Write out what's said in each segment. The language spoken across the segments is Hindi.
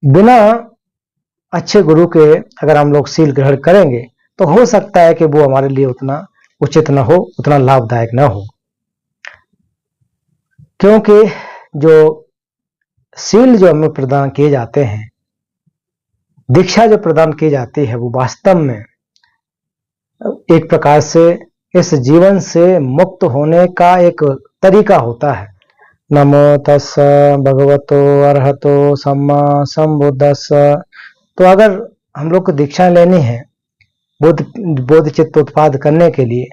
बिना अच्छे गुरु के अगर हम लोग सील ग्रहण करेंगे तो हो सकता है कि वो हमारे लिए उतना उचित न हो, उतना लाभदायक न हो। क्योंकि जो सील जो हमें प्रदान किए जाते हैं, दीक्षा जो प्रदान की जाती है, वो वास्तव में एक प्रकार से इस जीवन से मुक्त होने का एक तरीका होता है। नमो तस् भगवतो अरहतो सम्मा संबुद्धस्स। तो अगर हम लोग को दीक्षा लेनी है बोध चित्त उत्पाद करने के लिए,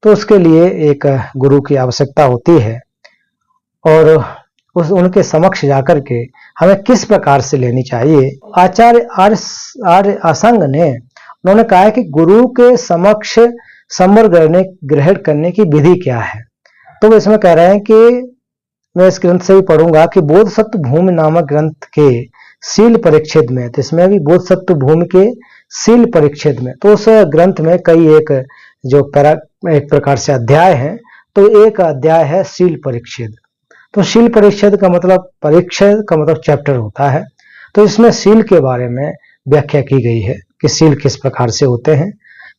तो उसके लिए एक गुरु की आवश्यकता होती है। और उनके समक्ष जाकर के हमें किस प्रकार से लेनी चाहिए, आचार्य आर्य असंग ने उन्होंने कहा है कि गुरु के समक्ष समर ग्रहण करने की विधि क्या है। तो वो इसमें कह रहे हैं कि मैं इस ग्रंथ से भी पढ़ूंगा कि बोधसत्व भूमि नामक ग्रंथ के सील परिच्छेद में, तो इसमें भी बोधसत्व भूमि के सील परिच्छेद में, तो उस ग्रंथ में कई एक प्रकार से अध्याय हैं। तो एक अध्याय है सील परिच्छेद। तो सील परिच्छेद का मतलब, परिच्छेद का मतलब चैप्टर होता है। तो इसमें सील के बारे में व्याख्या की गई है कि सील किस प्रकार से होते हैं।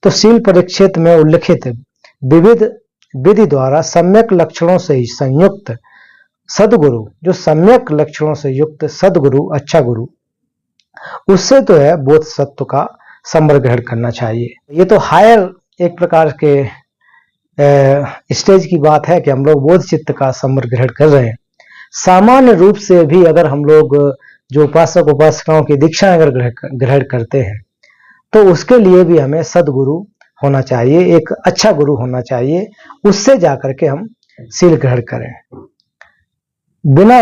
तो सील परिच्छेद में उल्लिखित विविध विधि द्वारा सम्यक लक्षणों से संयुक्त सदगुरु, जो सम्यक लक्षणों से युक्त सदगुरु, अच्छा गुरु, उससे तो है बोध सत्व का संवर ग्रहण करना चाहिए। ये तो हायर एक प्रकार के स्टेज की बात है कि हम लोग बोध चित्त का संवर ग्रहण कर रहे हैं। सामान्य रूप से भी अगर हम लोग जो उपासक उपासिकाओं की दीक्षा अगर ग्रहण करते हैं, तो उसके लिए भी हमें सदगुरु होना चाहिए, एक अच्छा गुरु होना चाहिए, उससे जाकर के हम सील ग्रहण करें। बिना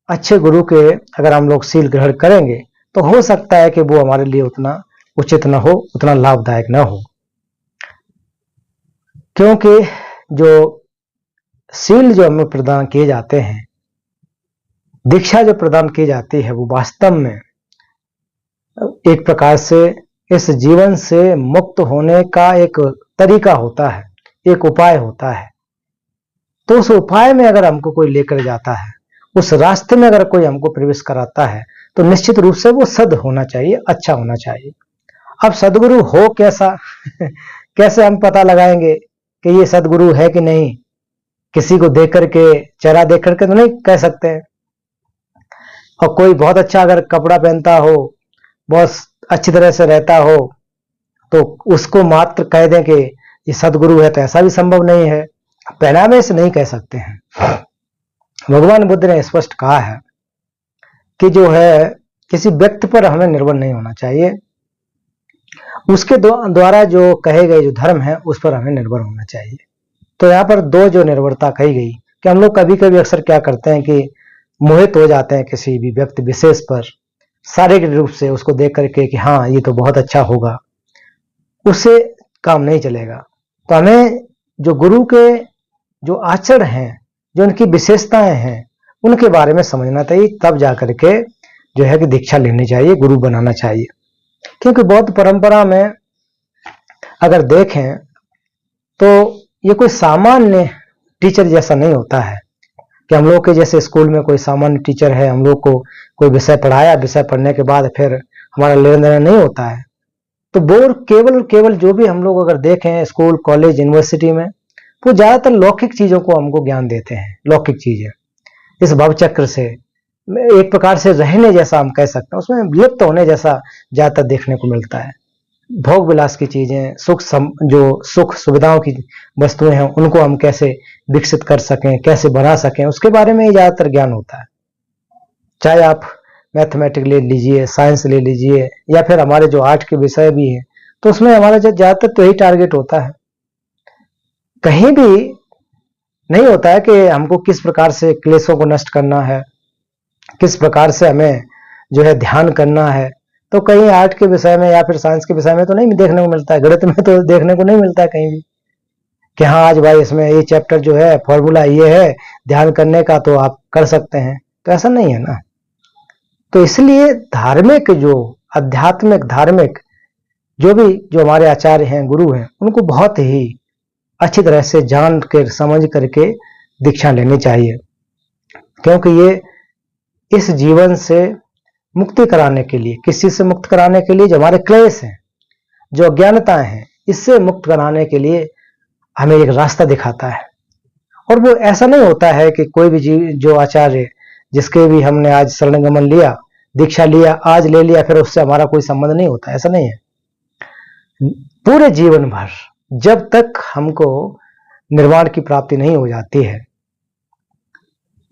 अच्छे गुरु के अगर हम लोग सील ग्रहण करेंगे तो हो सकता है कि वो हमारे लिए उतना उचित न हो, उतना लाभदायक न हो। क्योंकि जो सील जो हमें प्रदान किए जाते हैं, दीक्षा जो प्रदान की जाती है, वो वास्तव में एक प्रकार से इस जीवन से मुक्त होने का एक तरीका होता है, एक उपाय होता है। तो उस उपाय में अगर हमको कोई लेकर जाता है, उस रास्ते में अगर कोई हमको प्रवेश कराता है, तो निश्चित रूप से वो सद होना चाहिए, अच्छा होना चाहिए। अब सदगुरु हो कैसा कैसे हम पता लगाएंगे कि ये सदगुरु है कि नहीं? किसी को देख करके, चेहरा देख करके तो नहीं कह सकते हैं। और कोई बहुत अच्छा अगर कपड़ा पहनता हो, बहुत अच्छी तरह से रहता हो, तो उसको मात्र कह दें कि ये सदगुरु है, तो ऐसा भी संभव नहीं है। पहनावे से नहीं कह सकते हैं। भगवान बुद्ध ने स्पष्ट कहा है कि जो है किसी व्यक्ति पर हमें निर्भर नहीं होना चाहिए, उसके द्वारा जो कहे गए जो धर्म है उस पर हमें निर्भर होना चाहिए। तो यहाँ पर दो जो निर्भरता कही गई कि हम लोग कभी कभी अक्सर क्या करते हैं कि मोहित हो जाते हैं किसी भी व्यक्ति विशेष पर, शारीरिक रूप से उसको देख करके कि हाँ ये तो बहुत अच्छा होगा, उससे काम नहीं चलेगा। तो हमें जो गुरु के जो आचरण हैं, जो उनकी विशेषताएं हैं, उनके बारे में समझना चाहिए, तब जाकर के जो है कि दीक्षा लेनी चाहिए, गुरु बनाना चाहिए। क्योंकि बौद्ध परंपरा में अगर देखें तो ये कोई सामान्य टीचर जैसा नहीं होता है कि हम लोग के जैसे स्कूल में कोई सामान्य टीचर है, हम लोग को कोई विषय पढ़ाया, विषय पढ़ने के बाद फिर हमारा लेन देन नहीं होता है। तो वो केवल जो भी हम लोग अगर देखें स्कूल, कॉलेज, यूनिवर्सिटी में, वो ज्यादातर लौकिक चीजों को हमको ज्ञान देते हैं। लौकिक चीजें इस भवचक्र से एक प्रकार से रहने जैसा हम कह सकते हैं, उसमें लिप्त होने जैसा ज्यादातर देखने को मिलता है। भोग विलास की चीजें, जो सुख सुविधाओं की वस्तुएं हैं, उनको हम कैसे विकसित कर सकें, कैसे बना सकें, उसके बारे में ज्यादातर ज्ञान होता है। चाहे आप मैथमेटिक्स ले लीजिए, साइंस ले लीजिए, या फिर हमारे जो आर्ट के विषय भी हैं, तो उसमें हमारा ज्यादातर तो यही टारगेट होता है। कहीं भी नहीं होता है कि हमको किस प्रकार से क्लेशों को नष्ट करना है, किस प्रकार से हमें जो है ध्यान करना है। तो कहीं आर्ट के विषय में या फिर साइंस के विषय में तो नहीं देखने को मिलता है, गणित में तो देखने को नहीं मिलता है कहीं भी कि हाँ आज भाई इसमें ये चैप्टर जो है फॉर्मूला ये है ध्यान करने का, तो आप कर सकते हैं। तो ऐसा नहीं है ना। तो इसलिए धार्मिक जो आध्यात्मिक धार्मिक जो हमारे आचार्य हैं, गुरु हैं, उनको बहुत ही अच्छी तरह से जान कर समझ करके दीक्षा लेनी चाहिए। क्योंकि ये इस जीवन से मुक्ति कराने के लिए, किस चीज से मुक्त कराने के लिए? जो हमारे क्लेश हैं, जो अज्ञानताएं हैं, इससे मुक्त कराने के लिए हमें एक रास्ता दिखाता है। और वो ऐसा नहीं होता है कि कोई भी जो आचार्य जिसके भी हमने आज शरणगमन लिया, दीक्षा लिया, आज ले लिया, फिर उससे हमारा कोई संबंध नहीं होता, ऐसा नहीं है। पूरे जीवन भर जब तक हमको निर्वाण की प्राप्ति नहीं हो जाती है,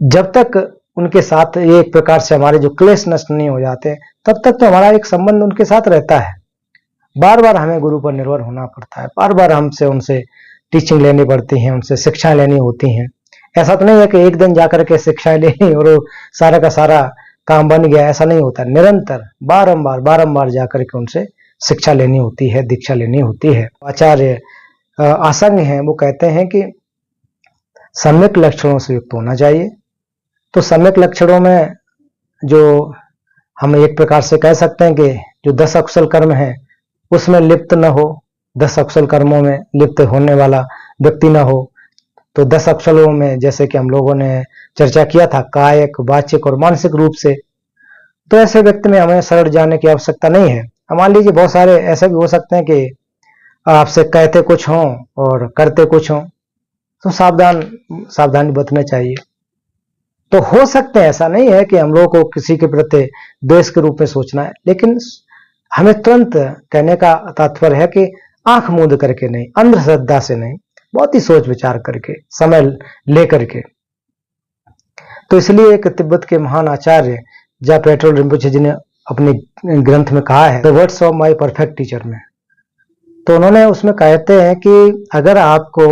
जब तक उनके साथ एक प्रकार से हमारे जो क्लेश नष्ट नहीं हो जाते, तब तक तो हमारा एक संबंध उनके साथ रहता है। बार बार हमें गुरु पर निर्भर होना पड़ता है, बार बार हमसे उनसे टीचिंग लेनी पड़ती है, उनसे शिक्षाएं लेनी होती हैं। ऐसा तो नहीं है कि एक दिन जाकर के शिक्षाएं लेनी और सारा का सारा काम बन गया, ऐसा नहीं होता। निरंतर बारंबार जाकर के उनसे शिक्षा लेनी होती है, दीक्षा लेनी होती है। आचार्य आसंग हैं, वो कहते हैं कि सम्यक लक्षणों से युक्त होना चाहिए। तो सम्यक लक्षणों में जो हम एक प्रकार से कह सकते हैं कि जो 10 अकुशल कर्म है उसमें लिप्त न हो, 10 अकुशल कर्मों में लिप्त होने वाला व्यक्ति न हो। तो 10 अकुशलों में जैसे कि हम लोगों ने चर्चा किया था, कायिक, वाचिक और मानसिक रूप से, तो ऐसे व्यक्ति में हमें शरण जाने की आवश्यकता नहीं है। मान लीजिए बहुत सारे ऐसे भी हो सकते हैं कि आपसे कहते कुछ हों और करते कुछ हों, तो सावधानी बरतना चाहिए। तो हो सकते हैं, ऐसा नहीं है कि हम लोगों को किसी के प्रति द्वेष के रूप में सोचना है, लेकिन हमें तुरंत कहने का तात्पर्य है कि आंख मूंद करके नहीं, अंधश्रद्धा से नहीं, बहुत ही सोच विचार करके, समय लेकर के। तो इसलिए एक तिब्बत के महान आचार्य जा पेट्रोल रिम्पोचे जी ने अपने ग्रंथ में कहा है, the words of my perfect teacher में, तो उन्होंने उसमें कहते हैं कि अगर आपको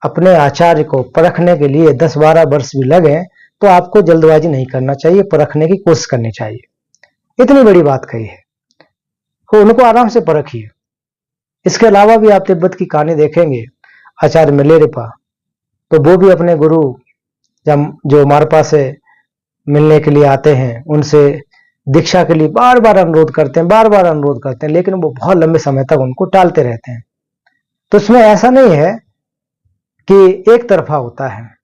अपने आचार्य को परखने के लिए 10-12 वर्ष भी लगे तो आपको जल्दबाजी नहीं करना चाहिए, परखने की कोशिश करनी चाहिए। इतनी बड़ी बात कही है, तो उनको आराम से परखिए। इसके अलावा भी आप तिब्बत की कहानी देखेंगे, आचार्य मिलेरपा, तो वो भी अपने गुरु जो मारपा से मिलने के लिए आते हैं, उनसे दीक्षा के लिए बार बार अनुरोध करते हैं, लेकिन वो बहुत लंबे समय तक उनको टालते रहते हैं। तो इसमें ऐसा नहीं है कि एक तरफा होता है।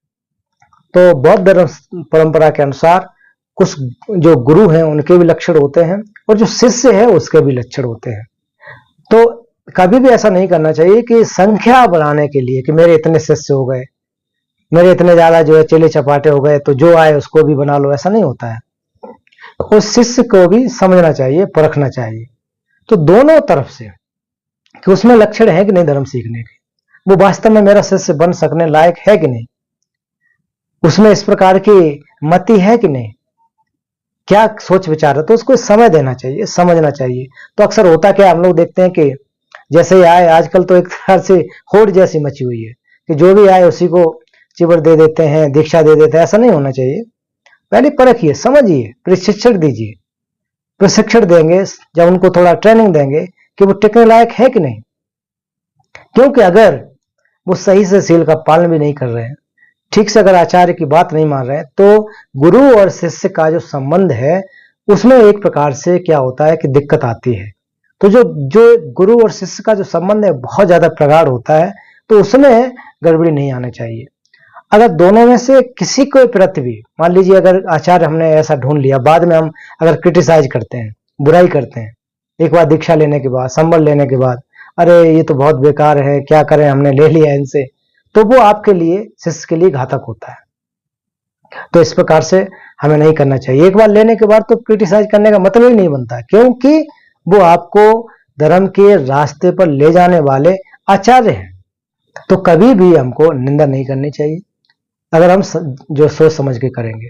तो बौद्ध धर्म परंपरा के अनुसार कुछ जो गुरु हैं उनके भी लक्षण होते हैं और जो शिष्य है उसके भी लक्षण होते हैं। तो कभी भी ऐसा नहीं करना चाहिए कि संख्या बढ़ाने के लिए कि मेरे इतने शिष्य हो गए, मेरे इतने ज्यादा जो है चेले चपाटे हो गए, तो जो आए उसको भी बना लो, ऐसा नहीं होता है। उस शिष्य को भी समझना चाहिए, परखना चाहिए। तो दोनों तरफ से कि उसमें लक्षण है कि नहीं धर्म सीखने के, वो वास्तव में मेरा शिष्य बन सकने लायक है कि नहीं, उसमें इस प्रकार की मति है कि नहीं, क्या सोच विचार है, तो उसको समय देना चाहिए, समझना चाहिए। तो अक्सर होता क्या, हम लोग देखते हैं कि जैसे ही आए, आजकल तो एक तरह से होड़ जैसी मची हुई है कि जो भी आए उसी को चिबर दे देते हैं, दीक्षा दे देते हैं। ऐसा नहीं होना चाहिए। पहले परखिए, समझिए, प्रशिक्षण दीजिए। प्रशिक्षण देंगे, जब उनको थोड़ा ट्रेनिंग देंगे कि वो टिकने लायक है कि नहीं, क्योंकि अगर वो सही से सील का पालन भी नहीं कर रहे हैं, ठीक से अगर आचार्य की बात नहीं मान रहे हैं, तो गुरु और शिष्य का जो संबंध है उसमें एक प्रकार से क्या होता है कि दिक्कत आती है। तो जो गुरु और शिष्य का जो संबंध है बहुत ज्यादा प्रगाढ़ होता है, तो उसमें गड़बड़ी नहीं आनी चाहिए। अगर दोनों में से किसी को प्रति भी, मान लीजिए अगर आचार्य हमने ऐसा ढूंढ लिया, बाद में हम अगर क्रिटिसाइज करते हैं, बुराई करते हैं, एक बार दीक्षा लेने के बाद, संबल लेने के बाद, अरे ये तो बहुत बेकार है, क्या करें, हमने ले लिया इनसे, तो वो आपके लिए, शिष्य के लिए घातक होता है। तो इस प्रकार से हमें नहीं करना चाहिए। एक बार लेने के बाद तो क्रिटिसाइज करने का मतलब ही नहीं बनता, क्योंकि वो आपको धर्म के रास्ते पर ले जाने वाले आचार्य हैं। तो कभी भी हमको निंदा नहीं करनी चाहिए अगर हम जो सोच समझ के करेंगे।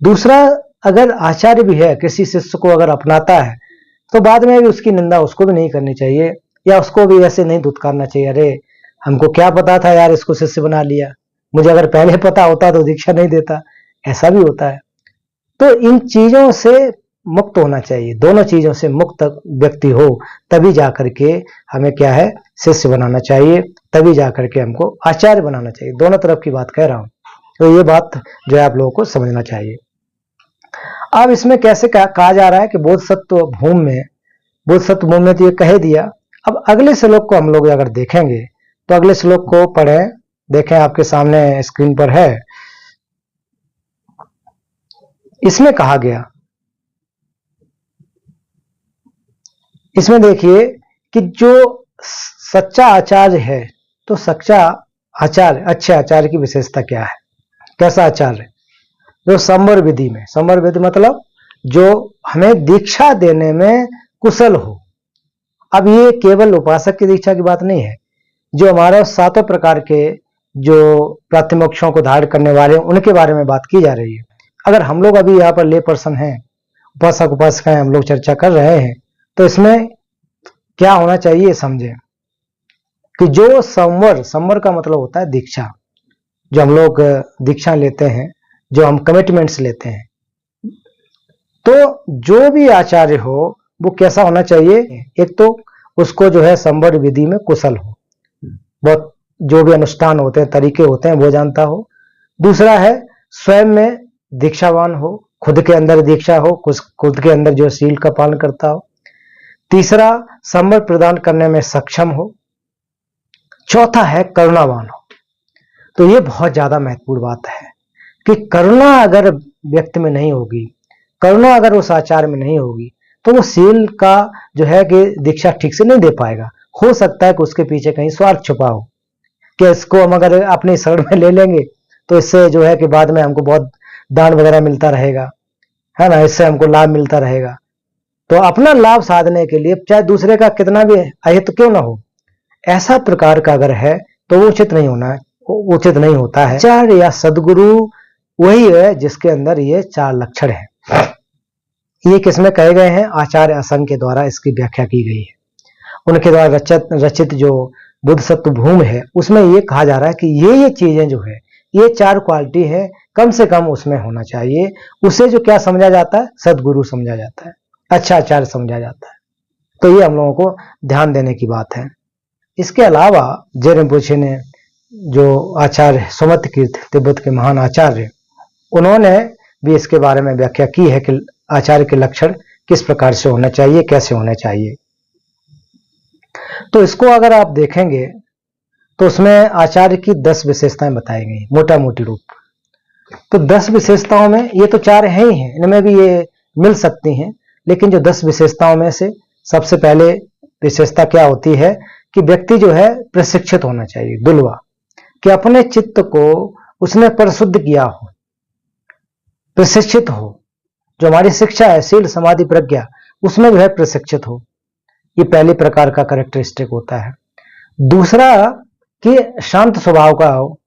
दूसरा, अगर आचार्य भी है, किसी शिष्य को अगर अपनाता है, तो बाद में भी उसकी निंदा उसको भी नहीं करनी चाहिए, या उसको भी ऐसे नहीं धुतकारना चाहिए, अरे हमको क्या पता था यार, इसको शिष्य बना लिया, मुझे अगर पहले पता होता तो दीक्षा नहीं देता, ऐसा भी होता है। तो इन चीजों से मुक्त होना चाहिए, दोनों चीजों से मुक्त व्यक्ति हो तभी जाकर के हमें क्या है, शिष्य बनाना चाहिए, तभी जाकर के हमको आचार्य बनाना चाहिए। दोनों तरफ की बात कह रहा हूं, तो ये बात जो है आप लोगों को समझना चाहिए। अब इसमें कैसे कहा जा रहा है कि बोधसत्व भूमि में तो ये कह दिया। अब अगले श्लोक को हम लोग अगर देखेंगे, तो अगले श्लोक को पढ़ें, देखें, आपके सामने स्क्रीन पर है। इसमें कहा गया इसमें देखिए कि जो सच्चा आचार्य है, तो सच्चा आचार्य, अच्छे आचार्य की विशेषता क्या है, कैसा आचार्य? जो संवर विधि में, संवर विधि मतलब जो हमें दीक्षा देने में कुशल हो। अब ये केवल उपासक की दीक्षा की बात नहीं है, जो हमारे सातों प्रकार के जो प्राथमिक्षों को धारण करने वाले उनके बारे में बात की जा रही है। अगर हम लोग अभी यहाँ पर ले पर्सन हैं, उपासक उपासिकाएं हम लोग चर्चा कर रहे हैं, तो इसमें क्या होना चाहिए समझें कि जो संवर, संवर का मतलब होता है दीक्षा, जो हम लोग दीक्षा लेते हैं, जो हम कमिटमेंट्स लेते हैं, तो जो भी आचार्य हो वो कैसा होना चाहिए? एक तो उसको जो है संवर विधि में कुशल हो, बहुत जो भी अनुष्ठान होते हैं, तरीके होते हैं वो जानता हो। दूसरा है स्वयं में दीक्षावान हो, खुद के अंदर दीक्षा हो, खुद के अंदर जो शील का पालन करता हो। तीसरा संवर प्रदान करने में सक्षम हो। चौथा है करुणावान हो। तो ये बहुत ज्यादा महत्वपूर्ण बात है कि करुणा अगर व्यक्ति में नहीं होगी, करुणा अगर उस आचार में नहीं होगी, तो वो शील का जो है कि दीक्षा ठीक से नहीं दे पाएगा। हो सकता है कि उसके पीछे कहीं स्वार्थ छुपा हो कि इसको हम अगर अपनी शरण में ले लेंगे तो इससे जो है कि बाद में हमको बहुत दान वगैरह मिलता रहेगा, है ना, इससे हमको लाभ मिलता रहेगा। तो अपना लाभ साधने के लिए चाहे दूसरे का कितना भी अहित क्यों ना हो, ऐसा प्रकार का अगर है तो वो उचित नहीं होना है, उचित नहीं होता है। आचार्य या सदगुरु वही है जिसके अंदर ये चार लक्षण है। ये किसमें कहे गए हैं? आचार्य असंग के द्वारा इसकी व्याख्या की गई है। उनके द्वारा रचित जो बुद्ध सत्व भूमि है उसमें ये कहा जा रहा है कि ये चीजें जो है, ये चार क्वालिटी है, कम से कम उसमें होना चाहिए। उसे जो क्या समझा जाता है? सदगुरु समझा जाता है, अच्छा आचार्य समझा जाता है। तो ये हम लोगों को ध्यान देने की बात है। इसके अलावा जे रिम्पोछे ने, जो आचार्य सुमति कीर्ति तिब्बत के महान आचार्य, उन्होंने भी इसके बारे में व्याख्या की है कि आचार्य के लक्षण किस प्रकार से होना चाहिए, कैसे होना चाहिए। तो इसको अगर आप देखेंगे तो उसमें आचार्य की 10 विशेषताएं बताई गई, मोटा मोटी रूप। तो 10 विशेषताओं में ये तो 4 हैं ही हैं, इनमें भी ये मिल सकती हैं, लेकिन जो 10 विशेषताओं में से सबसे पहले विशेषता क्या होती है कि व्यक्ति जो है प्रशिक्षित होना चाहिए, दुलवा, कि अपने चित्त को उसने परिशुद्ध किया हो, प्रशिक्षित हो। जो हमारी शिक्षा है शील समाधि प्रज्ञा, उसमें जो है प्रशिक्षित हो। ये पहले प्रकार का कैरेक्टरिस्टिक होता है। दूसरा कि शांत स्वभाव का हो।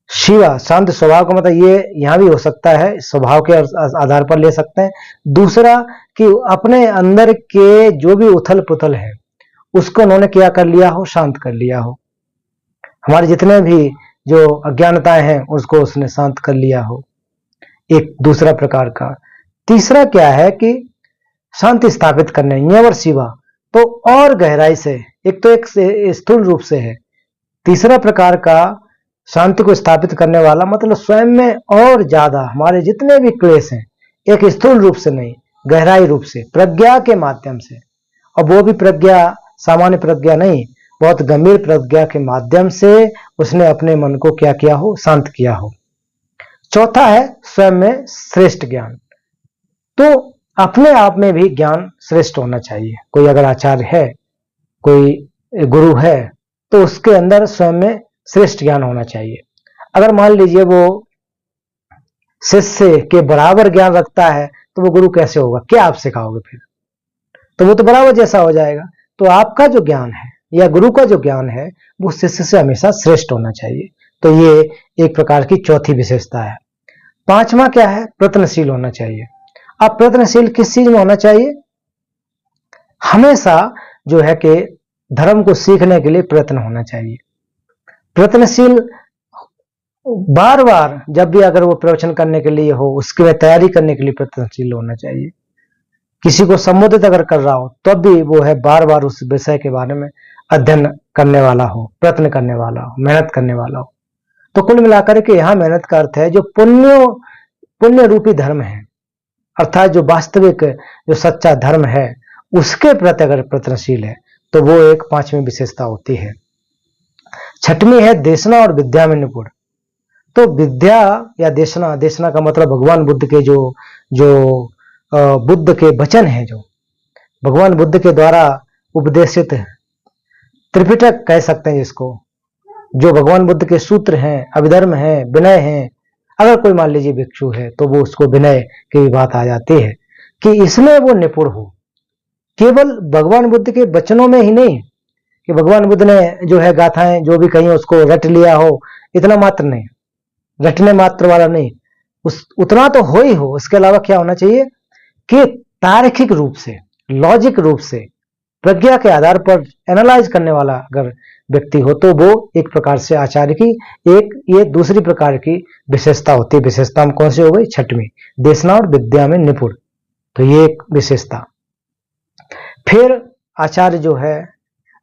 शिवा, शांत स्वभाव का मतलब ये यहां भी हो सकता है, स्वभाव के आधार पर ले सकते हैं। दूसरा कि अपने अंदर के जो भी उथल पुथल है उसको उन्होंने क्या कर लिया हो? शांत कर लिया हो। हमारे जितने भी जो अज्ञानताएं हैं उसको उसने शांत कर लिया हो, एक दूसरा प्रकार का। तीसरा क्या है कि शांति स्थापित करने, न्यवर शिवा, तो और गहराई से, एक तो एक स्थूल रूप से है, तीसरा प्रकार का शांति को स्थापित करने वाला मतलब स्वयं में और ज्यादा हमारे जितने भी क्लेश हैं, एक स्थूल रूप से नहीं, गहराई रूप से, प्रज्ञा के माध्यम से, और वो भी प्रज्ञा सामान्य प्रज्ञा नहीं, बहुत गंभीर प्रज्ञा के माध्यम से उसने अपने मन को क्या किया हो? शांत किया हो। चौथा है स्वयं में श्रेष्ठ ज्ञान। तो अपने आप में भी ज्ञान श्रेष्ठ होना चाहिए। कोई अगर आचार्य है, कोई गुरु है, तो उसके अंदर स्वयं में श्रेष्ठ ज्ञान होना चाहिए। अगर मान लीजिए वो शिष्य के बराबर ज्ञान रखता है तो वो गुरु कैसे होगा? क्या आप सिखाओगे फिर? तो वो तो बराबर जैसा हो जाएगा। तो आपका जो ज्ञान है या गुरु का जो ज्ञान है वो शिष्य से हमेशा श्रेष्ठ होना चाहिए। तो ये एक प्रकार की चौथी विशेषता है। पांचवा क्या है? प्रयत्नशील होना चाहिए। अब प्रयत्नशील किस चीज में होना चाहिए? हमेशा जो है कि धर्म को सीखने के लिए प्रयत्न होना चाहिए। प्रयत्नशील बार बार जब भी अगर वो प्रवचन करने के लिए हो, उसके लिए तैयारी करने के लिए प्रयत्नशील होना चाहिए। किसी को संबोधित अगर कर रहा हो तब भी वो है बार बार उस विषय के बारे में अध्ययन करने वाला हो, प्रयत्न करने वाला हो, मेहनत करने वाला हो। तो कुल मिलाकर के यहाँ मेहनत का अर्थ है जो पुण्य रूपी धर्म है, अर्थात जो वास्तविक जो सच्चा धर्म है उसके प्रति अगर प्रयत्नशील है तो वो एक पांचवी विशेषता होती है। छठवीं है देशना और विद्या में निपुण। तो विद्या या देशना, देशना का मतलब भगवान बुद्ध के जो बुद्ध के वचन है, जो भगवान बुद्ध के द्वारा उपदेशित त्रिपिटक कह सकते हैं जिसको, जो भगवान बुद्ध के सूत्र हैं, अभिधर्म हैं, विनय हैं, अगर कोई मान लीजिए भिक्षु है तो वो उसको विनय की बात आ जाती है कि इसमें वो निपुण हो। केवल भगवान बुद्ध के वचनों में ही नहीं कि भगवान बुद्ध ने जो है गाथाएं जो भी कही उसको रट लिया हो, इतना मात्र नहीं, रटने मात्र वाला नहीं, उतना तो हो ही हो। उसके अलावा क्या होना चाहिए कि तार्किक रूप से, लॉजिक रूप से, प्रज्ञा के आधार पर एनालाइज करने वाला अगर व्यक्ति हो तो वो एक प्रकार से आचार्य की एक ये दूसरी प्रकार की विशेषता होती है। विशेषता में कौन सी हो गई? छठवीं, देशना और विद्या में निपुण। तो ये एक विशेषता। फिर आचार्य जो है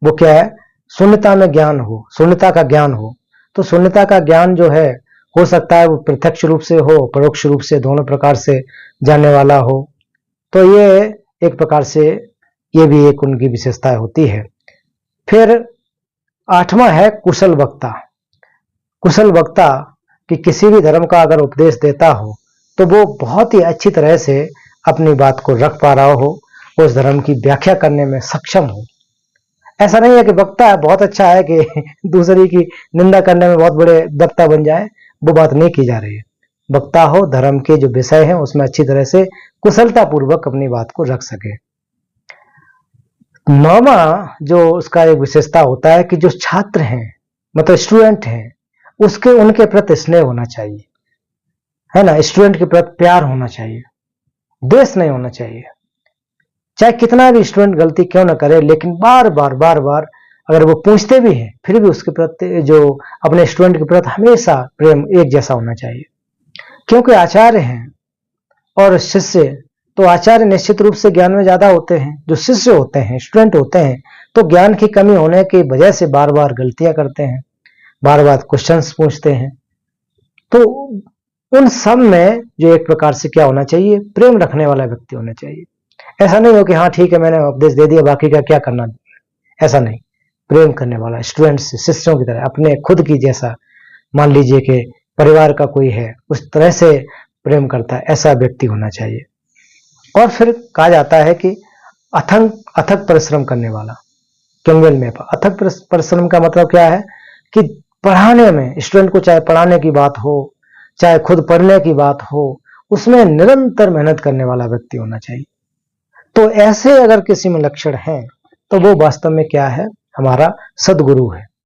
वो क्या है? शून्यता में ज्ञान हो, शून्यता का ज्ञान हो। तो शून्यता का ज्ञान जो है हो सकता है वो प्रत्यक्ष रूप से हो, परोक्ष रूप से, दोनों प्रकार से जानने वाला हो। तो ये एक प्रकार से ये भी एक उनकी विशेषता होती है। फिर 8वां है कुशल वक्ता। कुशल वक्ता कि किसी भी धर्म का अगर उपदेश देता हो तो वो बहुत ही अच्छी तरह से अपनी बात को रख पा रहा हो, उस धर्म की व्याख्या करने में सक्षम हो। ऐसा नहीं है कि वक्ता है बहुत अच्छा है कि दूसरी की निंदा करने में बहुत बड़े वक्ता बन जाए, वो बात नहीं की जा रही है। वक्ता हो, धर्म के जो विषय हैं उसमें अच्छी तरह से कुशलता पूर्वक अपनी बात को रख सके। 9वां जो उसका एक विशेषता होता है कि जो छात्र हैं, मतलब स्टूडेंट हैं, उसके उनके प्रति स्नेह होना चाहिए, है ना। स्टूडेंट के प्रति प्यार होना चाहिए, द्वेष नहीं होना चाहिए। चाहे कितना भी स्टूडेंट गलती क्यों ना करे, लेकिन बार बार अगर वो पूछते भी हैं फिर भी उसके प्रति, जो अपने स्टूडेंट के प्रति हमेशा प्रेम एक जैसा होना चाहिए। क्योंकि आचार्य हैं और शिष्य, तो आचार्य निश्चित रूप से ज्ञान में ज्यादा होते हैं, जो शिष्य होते हैं, स्टूडेंट होते हैं, तो ज्ञान की कमी होने की वजह से बार बार गलतियां करते हैं, बार बार क्वेश्चंस पूछते हैं। तो उन सब में जो एक प्रकार से क्या होना चाहिए? प्रेम रखने वाला व्यक्ति होना चाहिए। ऐसा नहीं हो कि हाँ ठीक है मैंने उपदेश दे दिया, बाकी का क्या करना, ऐसा नहीं। प्रेम करने वाला, स्टूडेंट से शिष्यों की तरह, अपने खुद की जैसा, मान लीजिए कि परिवार का कोई है उस तरह से प्रेम करता है, ऐसा व्यक्ति होना चाहिए। और फिर कहा जाता है कि अथक परिश्रम करने वाला। क्योंवेल में अथक परिश्रम का मतलब क्या है कि पढ़ाने में, स्टूडेंट को चाहे पढ़ाने की बात हो, चाहे खुद पढ़ने की बात हो, उसमें निरंतर मेहनत करने वाला व्यक्ति होना चाहिए। तो ऐसे अगर किसी में लक्षण हैं तो वो वास्तव में क्या है? हमारा सदगुरु है।